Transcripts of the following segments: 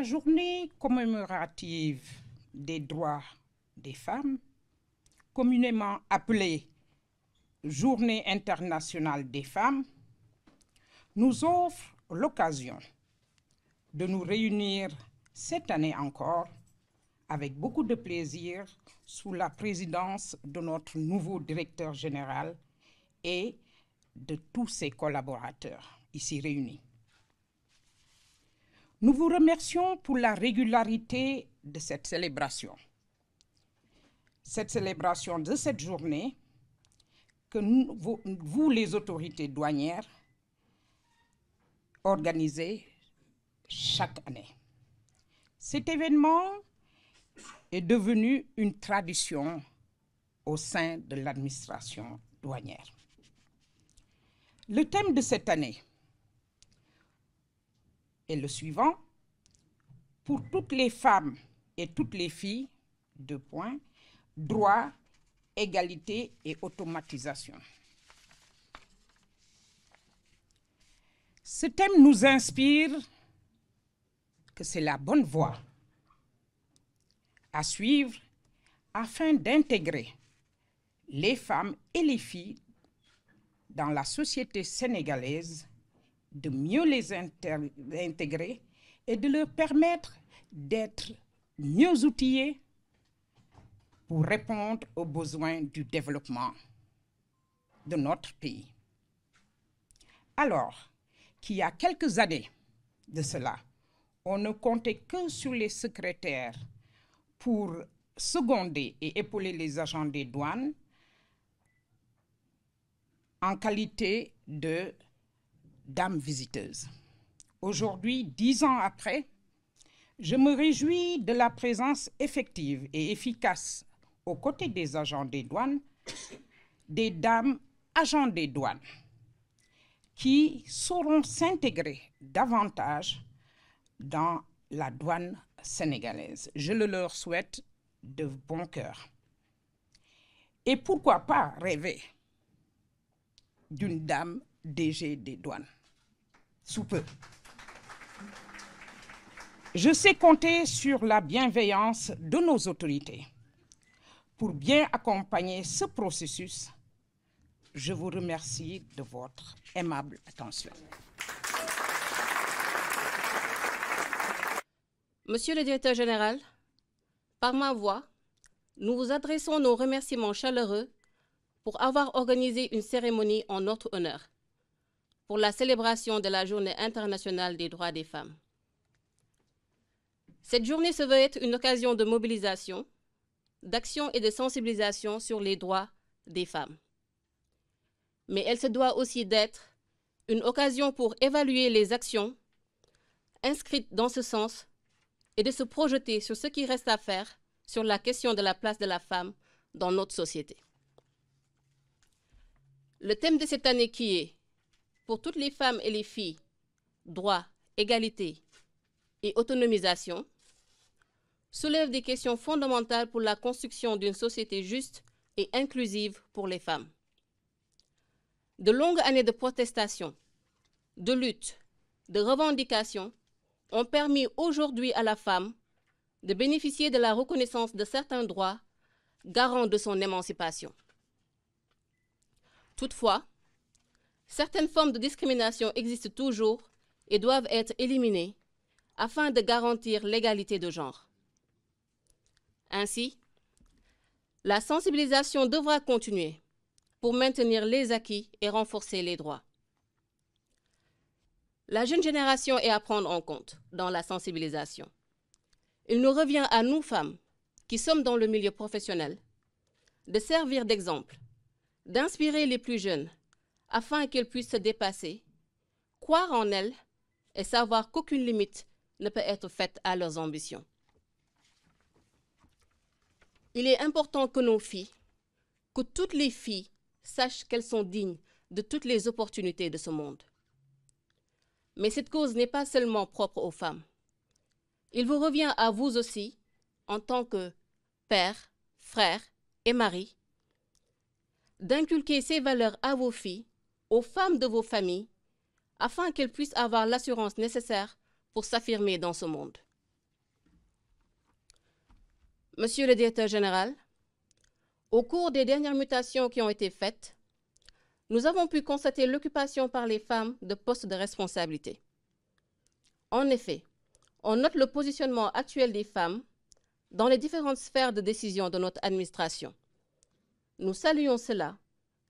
journée commémorative des droits des femmes, communément appelée Journée internationale des femmes, nous offre l'occasion de nous réunir cette année encore avec beaucoup de plaisir sous la présidence de notre nouveau directeur général et de tous ses collaborateurs ici réunis. Nous vous remercions pour la régularité de cette célébration. Cette célébration de cette journée que vous, les autorités douanières, organisez chaque année. Cet événement est devenu une tradition au sein de l'administration douanière. Le thème de cette année est le suivant: pour toutes les femmes et toutes les filles, droit, égalité et automatisation. Ce thème nous inspire que c'est la bonne voie à suivre afin d'intégrer les femmes et les filles dans la société sénégalaise, de mieux les intégrer et de leur permettre d'être mieux outillés pour répondre aux besoins du développement de notre pays. Alors qu'il y a quelques années de cela, on ne comptait que sur les secrétaires pour seconder et épauler les agents des douanes en qualité de dames visiteuses. Aujourd'hui, 10 ans après, je me réjouis de la présence effective et efficace aux côtés des agents des douanes, des dames agents des douanes, qui sauront s'intégrer davantage dans la douane sénégalaise. Je le leur souhaite de bon cœur. Et pourquoi pas rêver d'une dame DG des douanes, sous peu. Je sais compter sur la bienveillance de nos autorités pour bien accompagner ce processus. Je vous remercie de votre aimable attention. Monsieur le directeur général, par ma voix, nous vous adressons nos remerciements chaleureux pour avoir organisé une cérémonie en notre honneur pour la célébration de la Journée internationale des droits des femmes. Cette journée se veut être une occasion de mobilisation, d'action et de sensibilisation sur les droits des femmes. Mais elle se doit aussi d'être une occasion pour évaluer les actions inscrites dans ce sens et de se projeter sur ce qui reste à faire sur la question de la place de la femme dans notre société. Le thème de cette année qui est « Pour toutes les femmes et les filles, droit, égalité et autonomisation » soulève des questions fondamentales pour la construction d'une société juste et inclusive pour les femmes. De longues années de protestation, de lutte, de revendication ont permis aujourd'hui à la femme de bénéficier de la reconnaissance de certains droits garants de son émancipation. Toutefois, certaines formes de discrimination existent toujours et doivent être éliminées afin de garantir l'égalité de genre. Ainsi, la sensibilisation devra continuer pour maintenir les acquis et renforcer les droits. La jeune génération est à prendre en compte dans la sensibilisation. Il nous revient à nous, femmes, qui sommes dans le milieu professionnel, de servir d'exemple, d'inspirer les plus jeunes afin qu'elles puissent se dépasser, croire en elles et savoir qu'aucune limite ne peut être faite à leurs ambitions. Il est important que nos filles, que toutes les filles sachent qu'elles sont dignes de toutes les opportunités de ce monde. Mais cette cause n'est pas seulement propre aux femmes. Il vous revient à vous aussi, en tant que père, frère et mari, d'inculquer ces valeurs à vos filles, aux femmes de vos familles, afin qu'elles puissent avoir l'assurance nécessaire pour s'affirmer dans ce monde. Monsieur le directeur général, au cours des dernières mutations qui ont été faites, nous avons pu constater l'occupation par les femmes de postes de responsabilité. En effet, on note le positionnement actuel des femmes dans les différentes sphères de décision de notre administration. Nous saluons cela,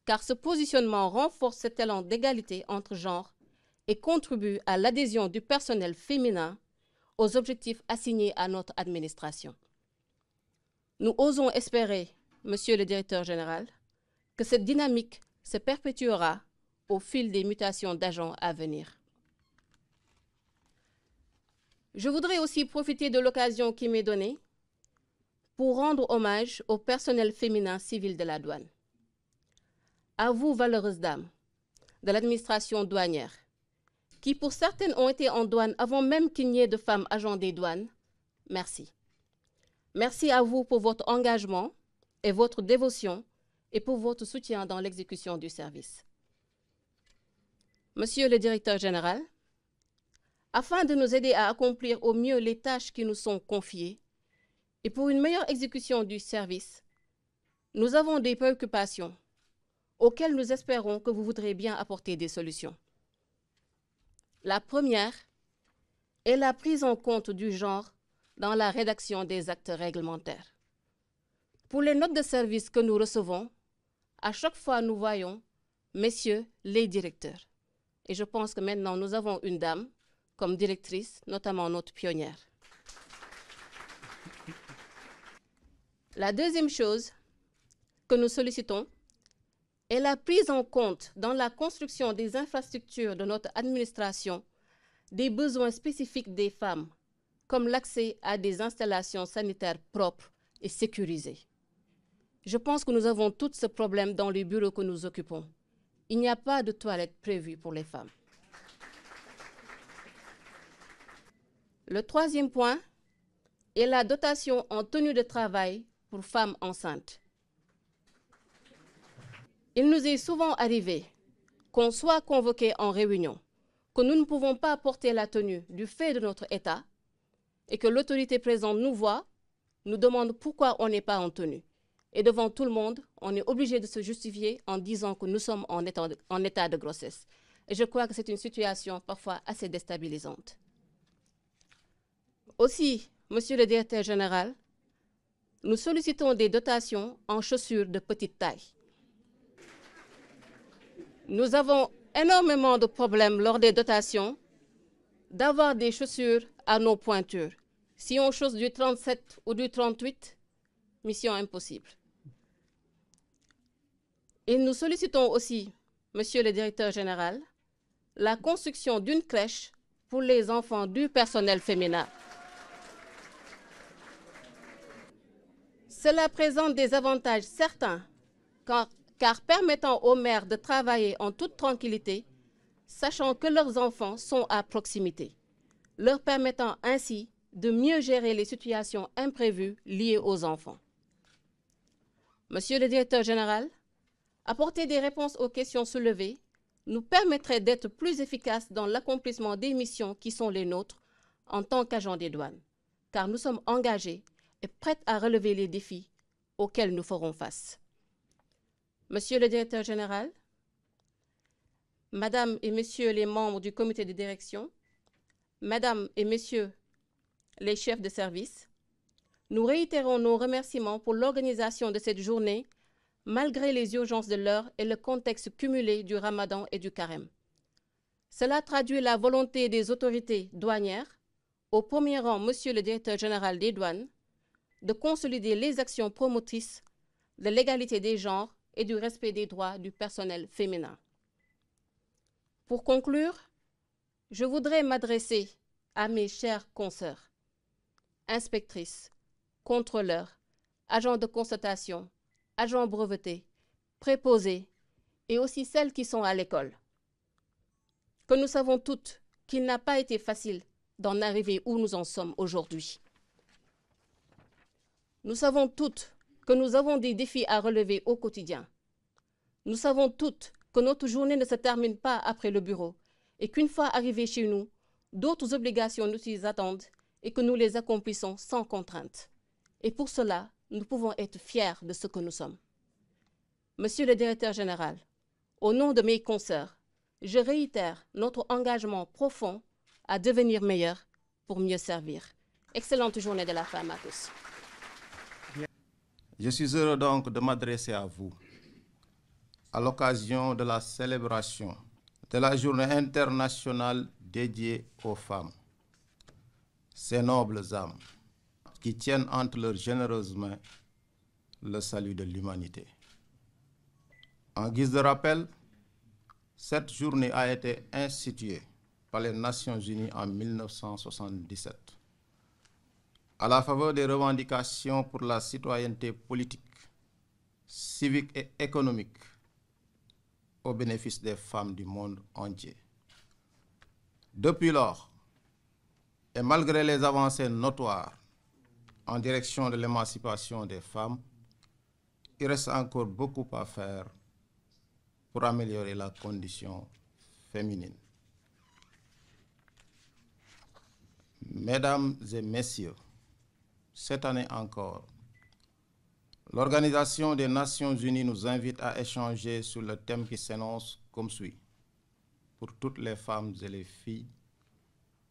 car ce positionnement renforce cet élan d'égalité entre genres et contribue à l'adhésion du personnel féminin aux objectifs assignés à notre administration. Nous osons espérer, Monsieur le directeur général, que cette dynamique se perpétuera au fil des mutations d'agents à venir. Je voudrais aussi profiter de l'occasion qui m'est donnée pour rendre hommage au personnel féminin civil de la douane. À vous, valeureuses dames de l'administration douanière, qui pour certaines ont été en douane avant même qu'il n'y ait de femmes agents des douanes, merci. Merci à vous pour votre engagement et votre dévotion et pour votre soutien dans l'exécution du service. Monsieur le directeur général, afin de nous aider à accomplir au mieux les tâches qui nous sont confiées et pour une meilleure exécution du service, nous avons des préoccupations auxquelles nous espérons que vous voudrez bien apporter des solutions. La première est la prise en compte du genre dans la rédaction des actes réglementaires. Pour les notes de service que nous recevons, à chaque fois nous voyons « Messieurs les directeurs ». Et je pense que maintenant nous avons une dame comme directrice, notamment notre pionnière. La deuxième chose que nous sollicitons est la prise en compte dans la construction des infrastructures de notre administration des besoins spécifiques des femmes, comme l'accès à des installations sanitaires propres et sécurisées. Je pense que nous avons tous ce problème dans les bureaux que nous occupons. Il n'y a pas de toilettes prévues pour les femmes. Le troisième point est la dotation en tenue de travail pour femmes enceintes. Il nous est souvent arrivé qu'on soit convoqué en réunion, que nous ne pouvons pas porter la tenue du fait de notre état et que l'autorité présente nous voit, nous demande pourquoi on n'est pas en tenue. Et devant tout le monde, on est obligé de se justifier en disant que nous sommes en état de grossesse. Et je crois que c'est une situation parfois assez déstabilisante. Aussi, Monsieur le directeur général, nous sollicitons des dotations en chaussures de petite taille. Nous avons énormément de problèmes lors des dotations d'avoir des chaussures à nos pointures. Si on chausse du 37 ou du 38, mission impossible. Et nous sollicitons aussi, Monsieur le directeur général, la construction d'une crèche pour les enfants du personnel féminin. Cela présente des avantages certains, car permettant aux mères de travailler en toute tranquillité, sachant que leurs enfants sont à proximité, leur permettant ainsi de mieux gérer les situations imprévues liées aux enfants. Monsieur le directeur général, apporter des réponses aux questions soulevées nous permettrait d'être plus efficaces dans l'accomplissement des missions qui sont les nôtres en tant qu'agents des douanes, car nous sommes engagés et prêts à relever les défis auxquels nous ferons face. Monsieur le directeur général, Madame et Messieurs les membres du comité de direction, Mesdames et Messieurs les chefs de service, nous réitérons nos remerciements pour l'organisation de cette journée malgré les urgences de l'heure et le contexte cumulé du Ramadan et du Carême. Cela traduit la volonté des autorités douanières, au premier rang Monsieur le directeur général des douanes, de consolider les actions promotrices de l'égalité des genres et du respect des droits du personnel féminin. Pour conclure, je voudrais m'adresser à mes chères consoeurs, inspectrices, contrôleurs, agents de constatation, agents brevetés, préposés et aussi celles qui sont à l'école. Que nous savons toutes qu'il n'a pas été facile d'en arriver où nous en sommes aujourd'hui. Nous savons toutes que nous avons des défis à relever au quotidien. Nous savons toutes que notre journée ne se termine pas après le bureau et qu'une fois arrivés chez nous, d'autres obligations nous y attendent et que nous les accomplissons sans contrainte. Et pour cela, nous pouvons être fiers de ce que nous sommes. Monsieur le directeur général, au nom de mes consoeurs, je réitère notre engagement profond à devenir meilleur pour mieux servir. Excellente journée de la femme à tous. Je suis heureux donc de m'adresser à vous à l'occasion de la célébration de la Journée internationale dédiée aux femmes, ces nobles âmes qui tiennent entre leurs généreuses mains le salut de l'humanité. En guise de rappel, cette journée a été instituée par les Nations Unies en 1977 à la faveur des revendications pour la citoyenneté politique, civique et économique au bénéfice des femmes du monde entier. Depuis lors, et malgré les avancées notoires en direction de l'émancipation des femmes, il reste encore beaucoup à faire pour améliorer la condition féminine. Mesdames et messieurs, cette année encore, l'Organisation des Nations Unies nous invite à échanger sur le thème qui s'énonce comme suit. Pour toutes les femmes et les filles,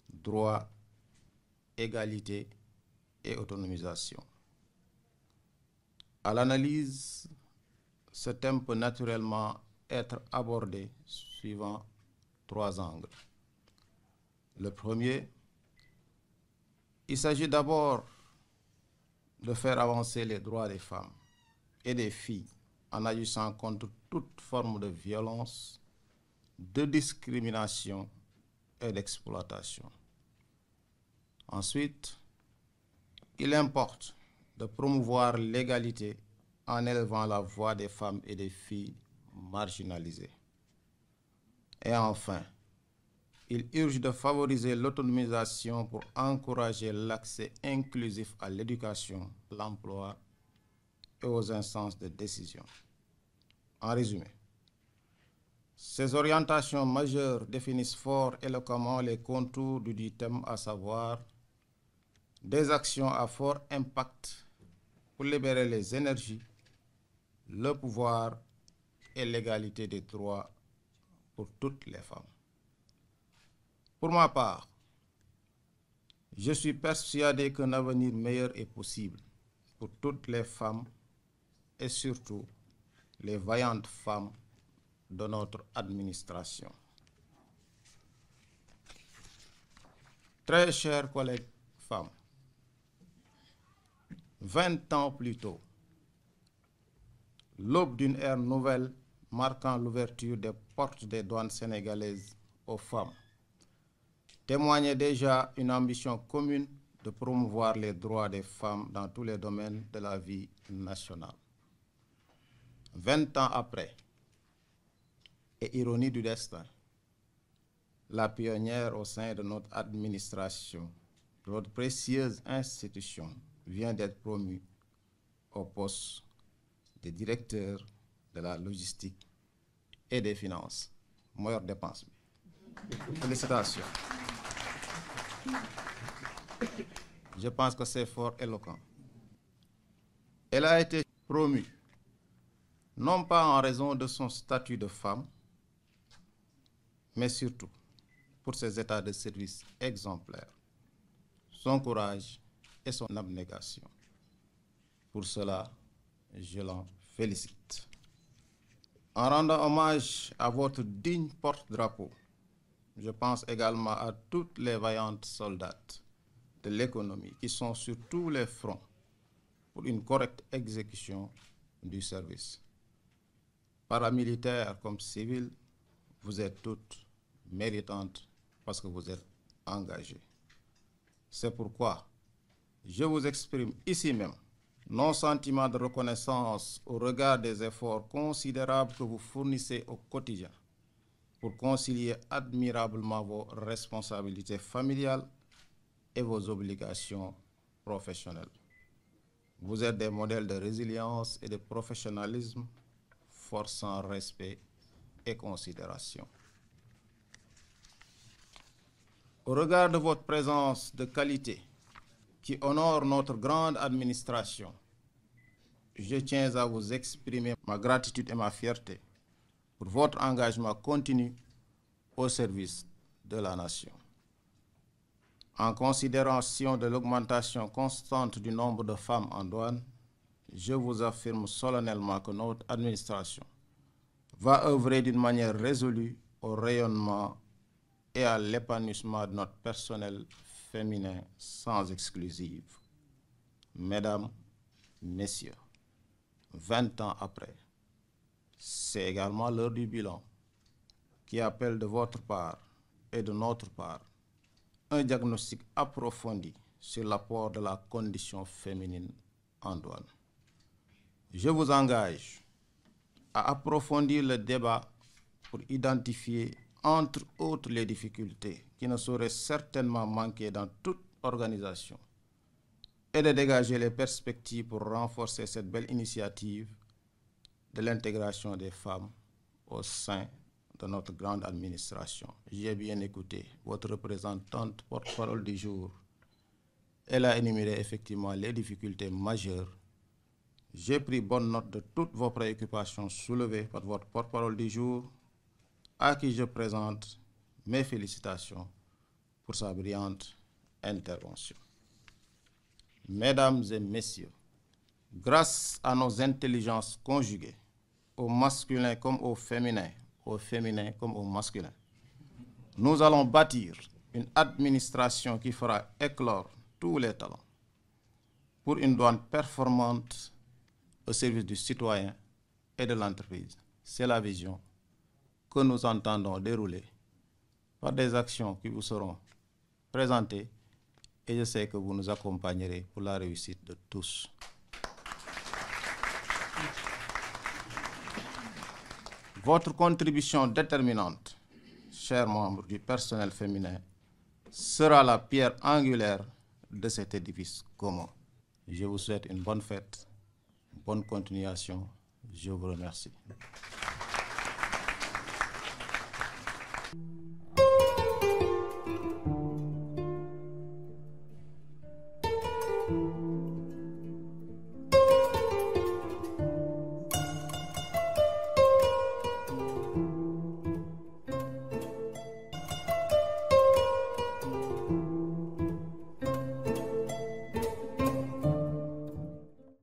droit, égalité et autonomisation. À l'analyse, ce thème peut naturellement être abordé suivant 3 angles. Le premier, il s'agit d'abord de faire avancer les droits des femmes et des filles en agissant contre toute forme de violence, de discrimination et d'exploitation. Ensuite, il importe de promouvoir l'égalité en élevant la voix des femmes et des filles marginalisées. Et enfin, il urge de favoriser l'autonomisation pour encourager l'accès inclusif à l'éducation, l'emploi et aux instances de décision. En résumé, ces orientations majeures définissent fort éloquemment les contours du thème, à savoir des actions à fort impact pour libérer les énergies, le pouvoir et l'égalité des droits pour toutes les femmes. Pour ma part, je suis persuadé qu'un avenir meilleur est possible pour toutes les femmes et surtout les vaillantes femmes de notre administration. Très chers collègues femmes, 20 ans plus tôt, l'aube d'une ère nouvelle marquant l'ouverture des portes des douanes sénégalaises aux femmes témoignait déjà une ambition commune de promouvoir les droits des femmes dans tous les domaines de la vie nationale. 20 ans après, et ironie du destin, la pionnière au sein de notre administration, de notre précieuse institution, vient d'être promue au poste de directeur de la logistique et des finances. Meilleure dépense. Félicitations. Je pense que c'est fort éloquent. Elle a été promue, non pas en raison de son statut de femme, mais surtout pour ses états de service exemplaires, son courage et son abnégation. Pour cela, je l'en félicite. En rendant hommage à votre digne porte-drapeau, je pense également à toutes les vaillantes soldates de l'économie qui sont sur tous les fronts pour une correcte exécution du service. Paramilitaires comme civils, vous êtes toutes méritantes parce que vous êtes engagées. C'est pourquoi je vous exprime ici même nos sentiments de reconnaissance au regard des efforts considérables que vous fournissez au quotidien pour concilier admirablement vos responsabilités familiales et vos obligations professionnelles. Vous êtes des modèles de résilience et de professionnalisme forçant respect et considération. Au regard de votre présence de qualité qui honore notre grande administration, je tiens à vous exprimer ma gratitude et ma fierté pour votre engagement continu au service de la nation. En considération de l'augmentation constante du nombre de femmes en douane, je vous affirme solennellement que notre administration va œuvrer d'une manière résolue au rayonnement et à l'épanouissement de notre personnel féminin sans exclusive. Mesdames, Messieurs, 20 ans après, c'est également l'heure du bilan qui appelle de votre part et de notre part un diagnostic approfondi sur l'apport de la condition féminine en douane. Je vous engage à approfondir le débat pour identifier, entre autres, les difficultés qui ne sauraient certainement manquer dans toute organisation et de dégager les perspectives pour renforcer cette belle initiative de l'intégration des femmes au sein de notre grande administration. J'ai bien écouté votre représentante porte-parole du jour. Elle a énuméré effectivement les difficultés majeures. J'ai pris bonne note de toutes vos préoccupations soulevées par votre porte-parole du jour, à qui je présente mes félicitations pour sa brillante intervention. Mesdames et messieurs, grâce à nos intelligences conjuguées, au masculin comme au féminin comme au masculin, nous allons bâtir une administration qui fera éclore tous les talents pour une douane performante au service du citoyen et de l'entreprise. C'est la vision que nous entendons dérouler par des actions qui vous seront présentées et je sais que vous nous accompagnerez pour la réussite de tous. Votre contribution déterminante, chers membres du personnel féminin, sera la pierre angulaire de cet édifice commun. Je vous souhaite une bonne fête, une bonne continuation. Je vous remercie.